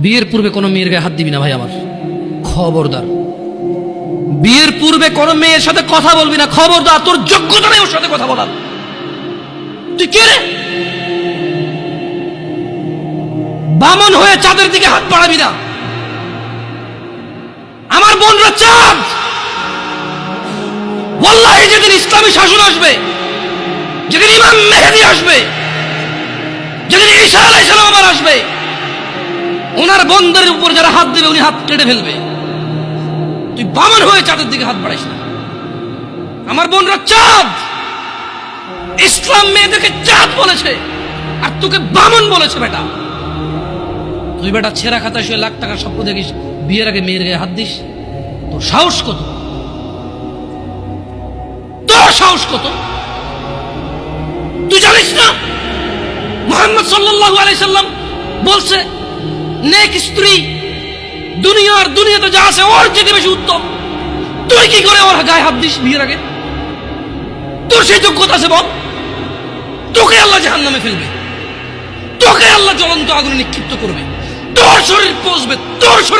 বিয়ের পূর্বে কোনো মেয়ের গায়ে হাত দিবি না ভাই আমার, খবরদার। বিয়ের পূর্বে কোনো মেয়ের সাথে কথা বলবি না, খবরদার। তোর যোগ্যতা নেই ওর সাথে কথা বলার। তুই কে রে? বামন হয়ে চাঁদের দিকে হাত বাড়াবি না। আমার বোনরা চাঁদ। ওয়াল্লাহি যেদিন ইসলামী শাসন আসবে, যেদিন ইমাম মেহেদী আসবে, যেদিন ঈসা আলাইহিস সালাম আবার আসবে, ওনার বন্ধের উপর যারা হাত দেবে উনি হাত কেটে ফেলবে। তুই বামন হয়ে চাঁদের দিকে হাত বাড়াইস না। আমার বোনরা চাঁদ। ইসলাম মেয়েদেরকে চাঁদ বলেছে আর তোকে বামন বলেছে। বেটা তুই বেটা ছেঁড়া খাতায় শুয়ে লাখ টাকার স্বপ্ন দেখিস, বিয়ের আগে মেয়ের গায়ে হাত দিস? তোর সাহস কত? তোর সাহস কত? তুই জানিস না মুহাম্মদ সাল্লাল্লাহু আলাইহি সাল্লাম বলছে নেক স্ত্রী দুনিয়াতে যা আছে ওর চেয়ে বেশি উত্তম। তুই কি করে ওর গায়ে হাত দিস বিয়ের আগে? তোর সেই যোগ্যতা আছে বল? তোকে আল্লাহ জাহান্নামে ফেলবে, তোকে আল্লাহ জ্বলন্ত আগুনে নিক্ষিপ্ত করবে, তোর শরীর পচবে, তোর শরীর